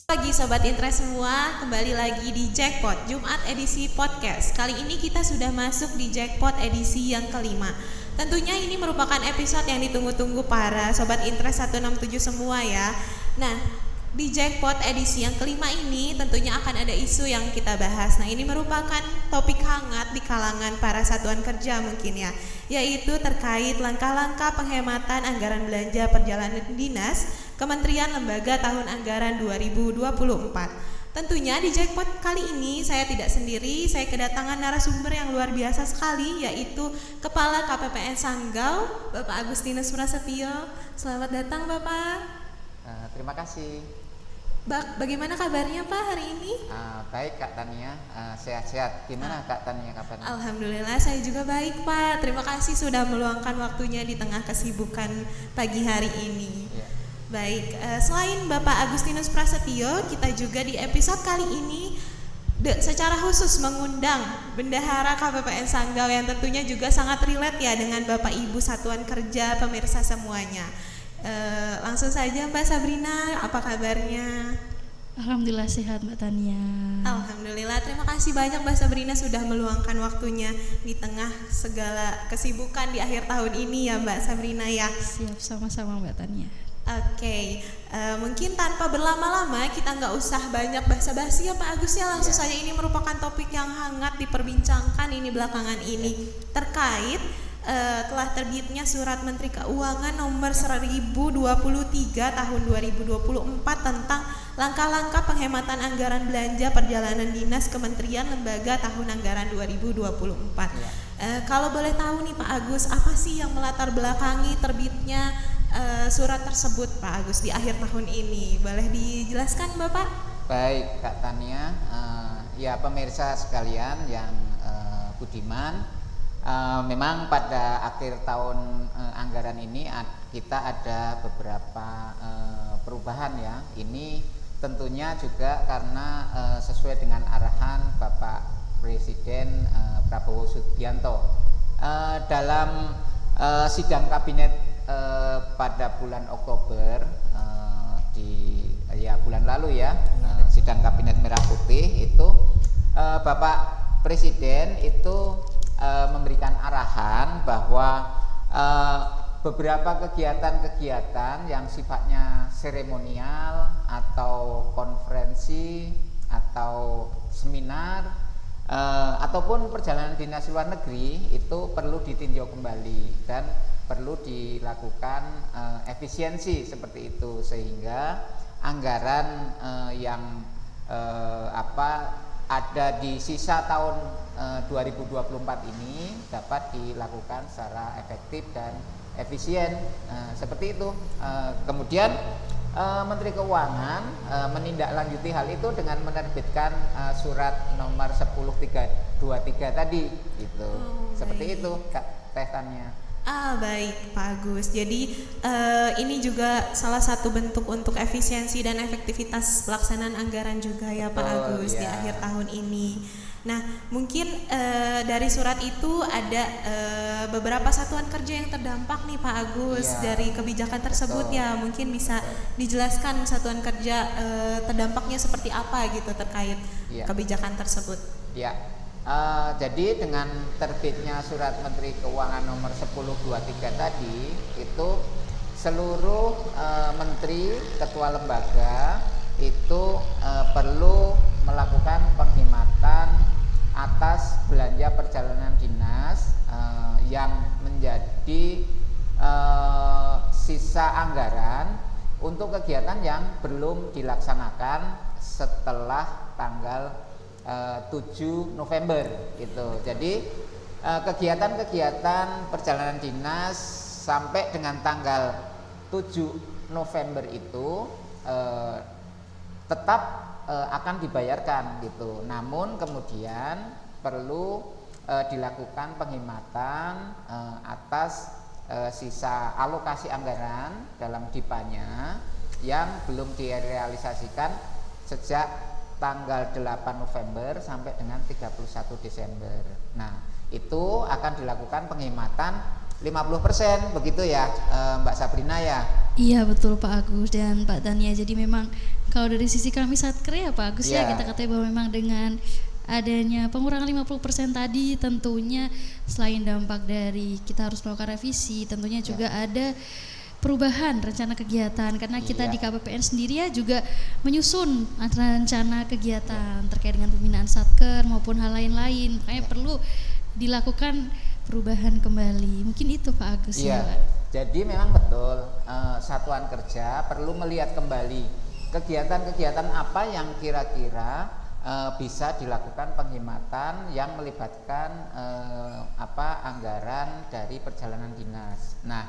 Pagi Sobat Interest semua, kembali lagi di Jackpot Jumat edisi podcast. Kali ini kita sudah masuk di Jackpot edisi yang kelima. Tentunya ini merupakan episode yang ditunggu-tunggu para Sobat Interest 167 semua ya. Nah, di Jackpot edisi yang kelima ini tentunya akan ada isu yang kita bahas. Nah, ini merupakan topik hangat di kalangan para satuan kerja mungkin ya, yaitu terkait langkah-langkah penghematan anggaran belanja perjalanan dinas Kementerian Lembaga tahun anggaran 2024. Tentunya di Jackpot kali ini saya tidak sendiri, saya kedatangan narasumber yang luar biasa sekali, yaitu Kepala KPPN Sanggau, Bapak Agustinus Prasetyo. Selamat datang Bapak. Terima kasih. Bagaimana kabarnya Pak hari ini? Baik Kak Tania, sehat-sehat. Gimana Kak Tania kabarnya? Alhamdulillah saya juga baik Pak. Terima kasih sudah meluangkan waktunya di tengah kesibukan pagi hari ini. Ya. Baik, selain Bapak Agustinus Prasetyo, kita juga di episode kali ini secara khusus mengundang Bendahara KPPN Sanggau yang tentunya juga sangat relate ya dengan Bapak Ibu Satuan Kerja pemirsa semuanya. Langsung saja Mbak Sabrina, apa kabarnya? Alhamdulillah sehat Mbak Tania. Alhamdulillah, terima kasih banyak Mbak Sabrina sudah meluangkan waktunya di tengah segala kesibukan di akhir tahun ini ya Mbak Sabrina ya. Siap, sama-sama Mbak Tania. Oke, mungkin tanpa berlama-lama kita nggak usah banyak basa-basi ya Pak Agus ya, langsung saja. Ini merupakan topik yang hangat diperbincangkan ini belakangan ini terkait telah terbitnya Surat Menteri Keuangan nomor 1023 tahun 2024 tentang langkah-langkah penghematan anggaran belanja perjalanan dinas Kementerian Lembaga tahun anggaran 2024. Kalau boleh tahu nih Pak Agus, apa sih yang melatar belakangi terbitnya surat tersebut Pak Agus di akhir tahun ini? Boleh dijelaskan Bapak? Baik Kak Tania, ya pemirsa sekalian yang budiman, memang pada akhir tahun anggaran ini kita ada beberapa perubahan ya. Ini tentunya juga karena sesuai dengan arahan Bapak Presiden Prabowo Subianto dalam sidang kabinet pada bulan Oktober bulan lalu ya, sidang kabinet merah putih itu Bapak Presiden itu memberikan arahan bahwa beberapa kegiatan-kegiatan yang sifatnya seremonial atau konferensi atau seminar ataupun perjalanan dinas luar negeri itu perlu ditinjau kembali dan perlu dilakukan efisiensi seperti itu, sehingga anggaran yang ada di sisa tahun 2024 ini dapat dilakukan secara efektif dan efisien, seperti itu. Kemudian Menteri Keuangan menindaklanjuti hal itu dengan menerbitkan surat nomor 1023 tadi gitu. Seperti itu Kak Tania. Baik Pak Agus. Jadi ini juga salah satu bentuk untuk efisiensi dan efektivitas pelaksanaan anggaran juga ya Pak Agus di akhir tahun ini. Nah, mungkin dari surat itu ada beberapa satuan kerja yang terdampak nih Pak Agus dari kebijakan tersebut ya. Mungkin bisa dijelaskan satuan kerja terdampaknya seperti apa gitu terkait kebijakan tersebut. Ya. Jadi dengan terbitnya Surat Menteri Keuangan nomor 1023 tadi itu seluruh menteri, ketua lembaga itu perlu melakukan penghematan atas belanja perjalanan dinas yang menjadi sisa anggaran untuk kegiatan yang belum dilaksanakan setelah tanggal 7 November gitu. Jadi kegiatan-kegiatan perjalanan dinas sampai dengan tanggal 7 November itu tetap akan dibayarkan gitu. Namun kemudian perlu dilakukan penghematan atas sisa alokasi anggaran dalam DIPA-nya yang belum direalisasikan sejak tanggal 8 November sampai dengan 31 Desember. Nah, itu akan dilakukan penghematan 50% begitu ya Mbak Sabrina ya. Iya betul Pak Agus dan Pak Tania. Jadi memang kalau dari sisi kami Satker ya Pak Agus ya, Iya. kita katakan bahwa memang dengan adanya pengurangan 50% tadi tentunya selain dampak dari kita harus melakukan revisi, tentunya juga ada perubahan rencana kegiatan karena kita Iya. di KPPN sendiri ya juga menyusun rencana kegiatan terkait dengan pembinaan Satker maupun hal lain-lain. Makanya perlu dilakukan perubahan kembali. Mungkin itu Pak Agus Iya, ya Pak. jadi memang betul satuan kerja perlu melihat kembali kegiatan-kegiatan apa yang kira-kira bisa dilakukan penghematan yang melibatkan anggaran dari perjalanan dinas. Nah,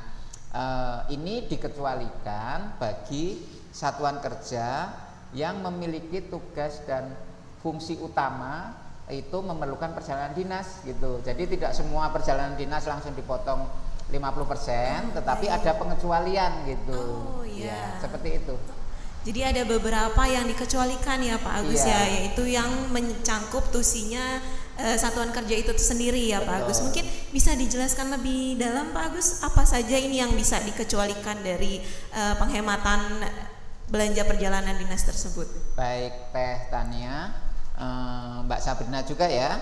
ini dikecualikan bagi satuan kerja yang memiliki tugas dan fungsi utama itu memerlukan perjalanan dinas gitu. Jadi tidak semua perjalanan dinas langsung dipotong 50%, tetapi ada pengecualian gitu. Oh, iya. Ya, seperti itu. Jadi ada beberapa yang dikecualikan ya Pak Agus Iya. ya, yaitu yang mencangkup tusinya satuan kerja itu sendiri ya Pak Betul. Agus. Mungkin bisa dijelaskan lebih dalam Pak Agus apa saja ini yang bisa dikecualikan dari penghematan belanja perjalanan dinas tersebut. Baik Teh Tania, Mbak Sabrina juga ya,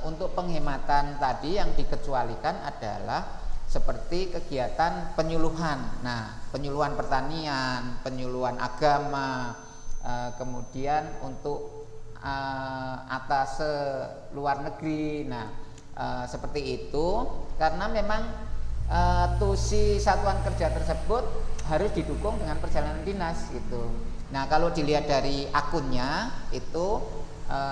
untuk penghematan tadi yang dikecualikan adalah seperti kegiatan penyuluhan. Nah, penyuluhan pertanian, penyuluhan agama, kemudian untuk atase luar negeri. Nah, seperti itu karena memang tusi satuan kerja tersebut harus didukung dengan perjalanan dinas gitu. Nah, kalau dilihat dari akunnya itu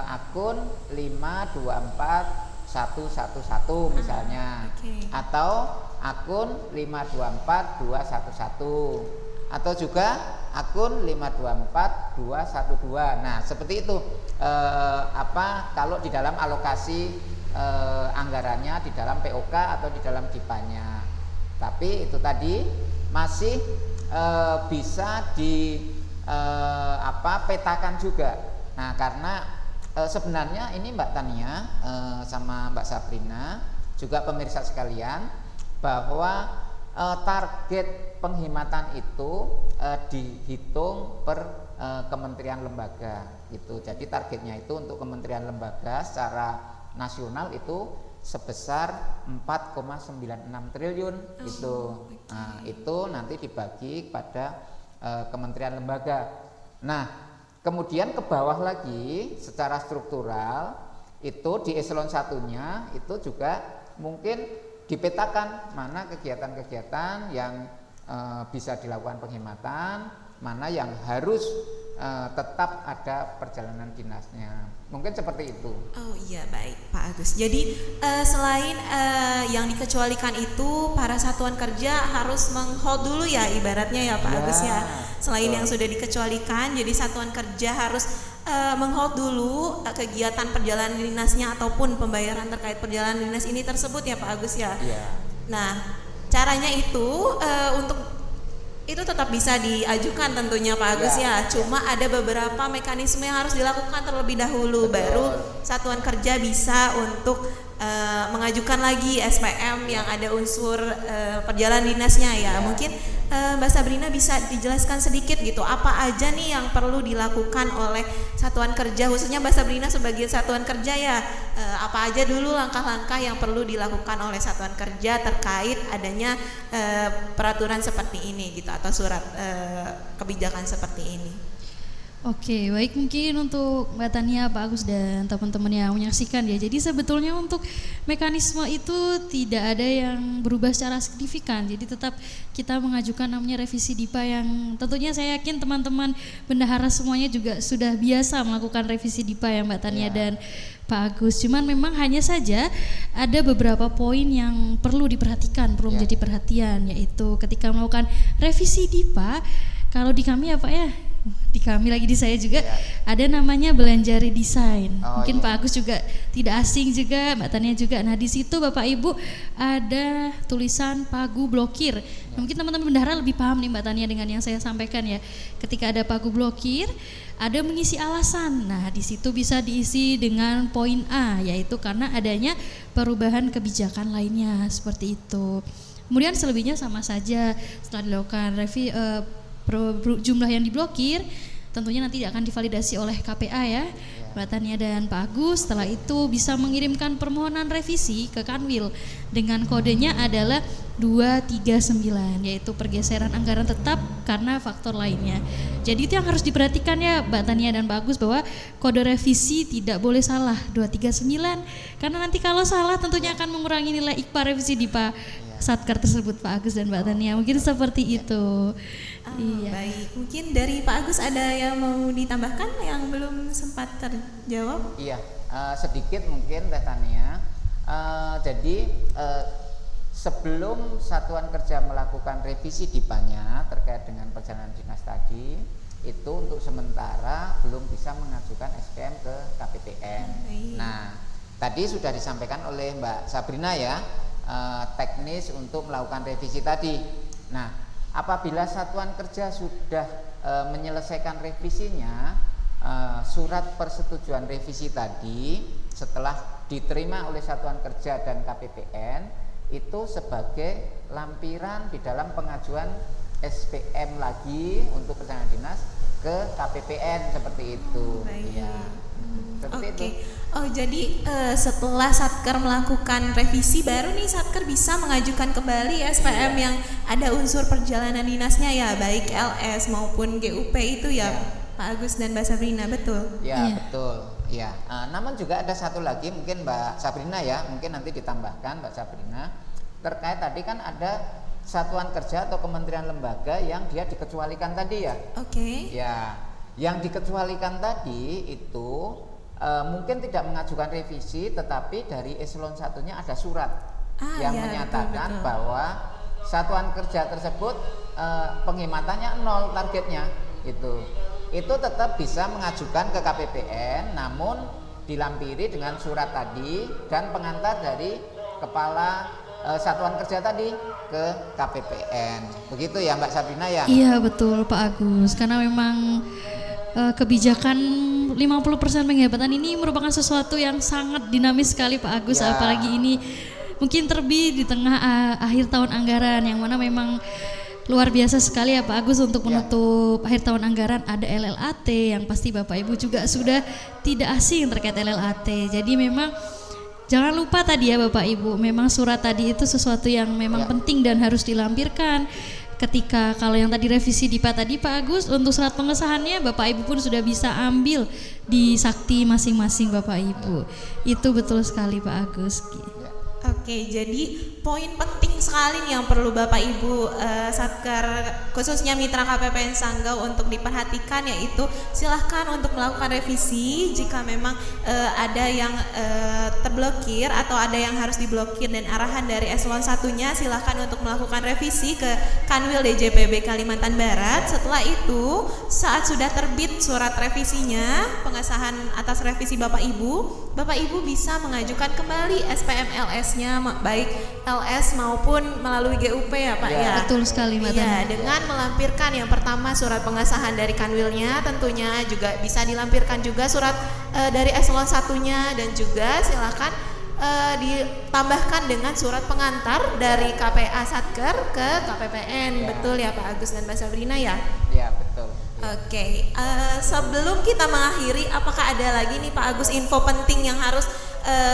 akun 524111 misalnya, Oke. atau akun 524211 atau juga akun 524212. Nah, seperti itu kalau di dalam alokasi anggarannya di dalam POK atau di dalam DIPA-nya. Tapi itu tadi masih bisa petakan juga. Nah, karena sebenarnya ini Mbak Tania sama Mbak Sabrina juga pemirsa sekalian, bahwa target penghematan itu dihitung per kementerian lembaga gitu. Jadi targetnya itu untuk kementerian lembaga secara nasional itu sebesar 4,96 triliun gitu. Okay. Nah, itu nanti dibagi pada kementerian lembaga. Nah, kemudian ke bawah lagi secara struktural itu di eselon 1-nya itu juga mungkin dipetakan mana kegiatan-kegiatan yang bisa dilakukan penghematan, mana yang harus tetap ada perjalanan dinasnya. Mungkin seperti itu. Oh iya, baik Pak Agus. Jadi selain yang dikecualikan itu, para satuan kerja harus menghold dulu ya ibaratnya ya Pak Ya, Agus ya. Selain betul. yang sudah dikecualikan, jadi satuan kerja harus menghold dulu kegiatan perjalanan dinasnya ataupun pembayaran terkait perjalanan dinas ini tersebut ya Pak Agus ya. Iya. Nah, caranya itu untuk itu tetap bisa diajukan tentunya Pak Agus ya. Cuma ada beberapa mekanisme yang harus dilakukan terlebih dahulu. Betul. Baru satuan kerja bisa untuk mengajukan lagi SPM yang ada unsur perjalanan dinasnya ya. Mungkin Mbak Sabrina bisa dijelaskan sedikit gitu apa aja nih yang perlu dilakukan oleh satuan kerja, khususnya Mbak Sabrina sebagai satuan kerja ya, apa aja dulu langkah-langkah yang perlu dilakukan oleh satuan kerja terkait adanya peraturan seperti ini gitu atau surat kebijakan seperti ini. Oke, baik, mungkin untuk Mbak Tania, Pak Agus dan teman-teman yang menyaksikan ya. Jadi sebetulnya untuk mekanisme itu tidak ada yang berubah secara signifikan. Jadi tetap kita mengajukan namanya revisi DIPA yang tentunya saya yakin teman-teman bendahara semuanya juga sudah biasa melakukan revisi DIPA ya Mbak Tania dan Pak Agus. Cuman memang hanya saja ada beberapa poin yang perlu diperhatikan, perlu menjadi perhatian, yaitu ketika melakukan revisi DIPA, kalau di kami ya Pak ya, di kami lagi di saya juga ada namanya belanja redesign. Mungkin Pak Agus juga tidak asing juga, Mbak Tania juga. Nah di situ Bapak Ibu ada tulisan pagu blokir. Nah, mungkin teman-teman bendahara lebih paham nih Mbak Tania dengan yang saya sampaikan ya. Ketika ada pagu blokir, ada mengisi alasan. Nah di situ bisa diisi dengan poin A, yaitu karena adanya perubahan kebijakan lainnya seperti itu. Kemudian selebihnya sama saja setelah dilakukan jumlah yang diblokir tentunya nanti akan divalidasi oleh KPA ya, Mbak Tania dan Pak Agus. Setelah itu bisa mengirimkan permohonan revisi ke Kanwil dengan kodenya adalah 239, yaitu pergeseran anggaran tetap karena faktor lainnya. Jadi itu yang harus diperhatikan ya Mbak Tania dan Pak Agus, bahwa kode revisi tidak boleh salah 239, karena nanti kalau salah tentunya akan mengurangi nilai IKPA revisi di Pak Satker tersebut, Pak Agus dan Mbak Tania. Mungkin seperti itu. Iya. Baik, mungkin dari Pak Agus ada yang mau ditambahkan yang belum sempat terjawab? Iya, sedikit mungkin Teh Tania. Jadi sebelum Satuan Kerja melakukan revisi DIPA-nya terkait dengan perjalanan dinas tadi, itu untuk sementara belum bisa mengajukan SPM ke KPPN. Nah, tadi sudah disampaikan oleh Mbak Sabrina ya, teknis untuk melakukan revisi tadi. Nah, apabila Satuan Kerja sudah menyelesaikan revisinya, surat persetujuan revisi tadi setelah diterima oleh Satuan Kerja dan KPPN itu sebagai lampiran di dalam pengajuan SPM lagi untuk perjalanan dinas ke KPPN seperti itu. Ya. Seperti itu. Oh, jadi setelah Satker melakukan revisi baru nih Satker bisa mengajukan kembali SPM yang ada unsur perjalanan dinasnya ya, baik LS maupun GUP itu ya, Pak Agus dan Mbak Sabrina, betul? Ya, betul. Ya, namun juga ada satu lagi mungkin Mbak Sabrina ya, mungkin nanti ditambahkan Mbak Sabrina, terkait tadi kan ada Satuan Kerja atau kementerian lembaga yang dia dikecualikan tadi ya. Oke. Ya, yang dikecualikan tadi itu mungkin tidak mengajukan revisi, tetapi dari eselon 1-nya ada surat yang menyatakan betul. Bahwa Satuan Kerja tersebut penghematannya 0 targetnya itu tetap bisa mengajukan ke KPPN, namun dilampiri dengan surat tadi dan pengantar dari kepala Satuan Kerja tadi ke KPPN. Begitu ya Mbak Sabrina ya? Iya betul Pak Agus, karena memang kebijakan 50% penghematan ini merupakan sesuatu yang sangat dinamis sekali Pak Agus, apalagi ini mungkin terbit di tengah akhir tahun anggaran yang mana memang luar biasa sekali ya Pak Agus untuk menutup akhir tahun anggaran. Ada LLAT yang pasti Bapak Ibu juga sudah tidak asing terkait LLAT. Jadi memang jangan lupa tadi ya Bapak Ibu, memang surat tadi itu sesuatu yang memang penting dan harus dilampirkan. Ketika kalau yang tadi revisi DIPA tadi Pak Agus, untuk surat pengesahannya Bapak Ibu pun sudah bisa ambil di sakti masing-masing Bapak Ibu. Itu betul sekali Pak Agus. Oke, jadi poin penting sekali nih yang perlu Bapak Ibu Satker khususnya Mitra KPPN Sanggau untuk diperhatikan, yaitu silahkan untuk melakukan revisi jika memang ada yang terblokir atau ada yang harus diblokir, dan arahan dari eselon 1-nya silahkan untuk melakukan revisi ke Kanwil DJPB Kalimantan Barat. Setelah itu saat sudah terbit surat revisinya, pengesahan atas revisi Bapak Ibu bisa mengajukan kembali SPM LS-nya, baik LS maupun melalui GUP ya Pak ya. Betul sekali Mbak Tania. Dengan melampirkan yang pertama surat pengesahan dari Kanwilnya, tentunya juga bisa dilampirkan juga surat dari eselon 1-nya, dan juga silakan ditambahkan dengan surat pengantar dari KPA Satker ke KPPN. Betul ya Pak Agus dan Mbak Sabrina ya? Iya betul. Oke, sebelum kita mengakhiri, apakah ada lagi nih Pak Agus info penting yang harus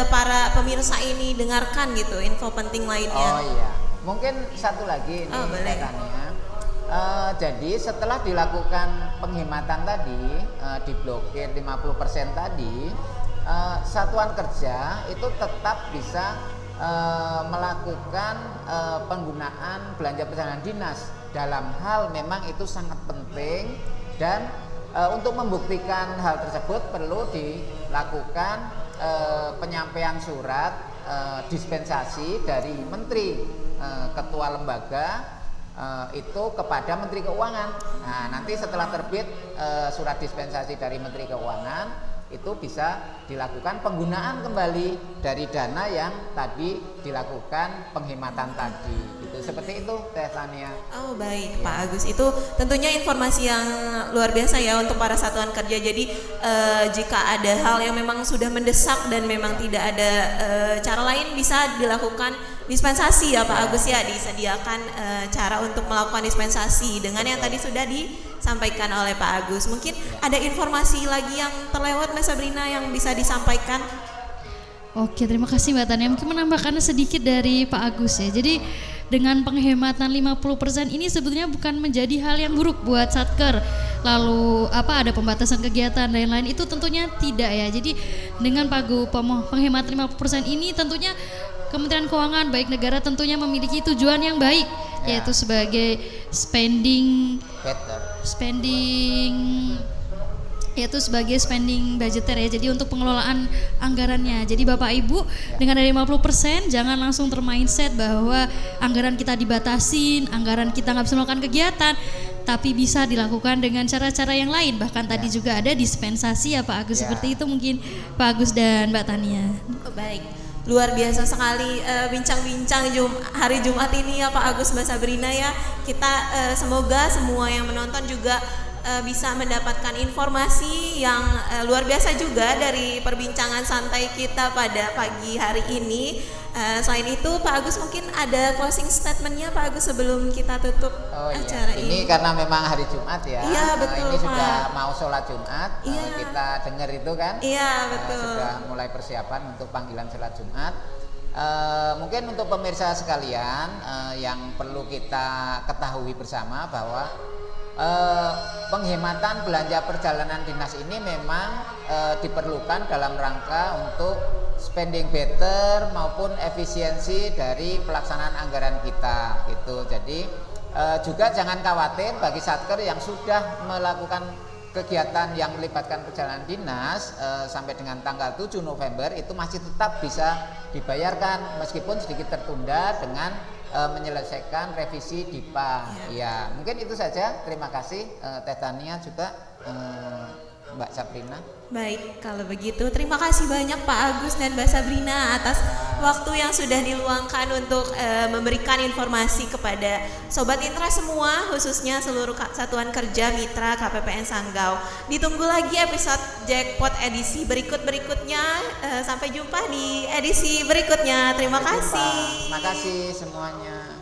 para pemirsa ini dengarkan gitu, info penting lainnya? Oh iya, mungkin satu lagi nih Tania. Jadi setelah dilakukan penghematan tadi, diblokir 50% tadi, Satuan Kerja itu tetap bisa melakukan penggunaan belanja perjalanan dinas dalam hal memang itu sangat penting, dan untuk membuktikan hal tersebut perlu dilakukan penyampaian surat dispensasi dari Menteri Ketua Lembaga itu kepada Menteri Keuangan. Nah, nanti setelah terbit surat dispensasi dari Menteri Keuangan, itu bisa dilakukan penggunaan kembali dari dana yang tadi dilakukan penghematan tadi. Gitu. Seperti itu Teh Tania. Oh baik Pak Agus, itu tentunya informasi yang luar biasa ya untuk para satuan kerja. Jadi jika ada hal yang memang sudah mendesak dan memang tidak ada cara lain, bisa dilakukan dispensasi ya Pak Agus ya, disediakan cara untuk melakukan dispensasi dengan yang tadi sudah disampaikan oleh Pak Agus. Mungkin ada informasi lagi yang terlewat Mbak Sabrina yang bisa disampaikan? Oke, terima kasih Mbak Tania. Mungkin menambahkan sedikit dari Pak Agus ya. Jadi dengan penghematan 50% ini sebetulnya bukan menjadi hal yang buruk buat Satker. Lalu ada pembatasan kegiatan dan lain-lain, itu tentunya tidak ya. Jadi dengan penghematan 50% ini tentunya Kementerian Keuangan baik negara tentunya memiliki tujuan yang baik, yaitu sebagai spending budgeter ya. Jadi untuk pengelolaan anggarannya. Jadi Bapak Ibu dengan dari 50% jangan langsung termindset bahwa anggaran kita dibatasin, anggaran kita nggak bisa melakukan kegiatan, tapi bisa dilakukan dengan cara-cara yang lain. Bahkan tadi juga ada dispensasi ya Pak Agus. Seperti itu mungkin Pak Agus dan Mbak Tania. Oh, baik. Luar biasa sekali bincang-bincang hari Jumat ini ya Pak Agus, Mbak Sabrina ya. Kita semoga semua yang menonton juga bisa mendapatkan informasi yang luar biasa juga dari perbincangan santai kita pada pagi hari ini. Selain itu Pak Agus mungkin ada closing statementnya Pak Agus sebelum kita tutup acara ini. Ini karena memang hari Jumat ya. Iya betul ini Pak. Sudah mau sholat Jumat. Iya. Kita dengar itu kan. Iya betul. Sudah mulai persiapan untuk panggilan sholat Jumat. Mungkin untuk pemirsa sekalian yang perlu kita ketahui bersama bahwa penghematan belanja perjalanan dinas ini memang diperlukan dalam rangka untuk spending better maupun efisiensi dari pelaksanaan anggaran kita gitu. Jadi juga jangan khawatir bagi Satker yang sudah melakukan kegiatan yang melibatkan perjalanan dinas sampai dengan tanggal 7 November itu masih tetap bisa dibayarkan meskipun sedikit tertunda dengan menyelesaikan revisi DIPA. Ya, mungkin itu saja. Terima kasih Teh Tania juga Mbak Sabrina. Baik, kalau begitu terima kasih banyak Pak Agus dan Mbak Sabrina atas waktu yang sudah diluangkan untuk memberikan informasi kepada Sobat Intra semua, khususnya seluruh satuan kerja mitra KPPN Sanggau. Ditunggu lagi episode Jackpot edisi berikutnya. Sampai jumpa di edisi berikutnya. Terima kasih. Terima kasih semuanya.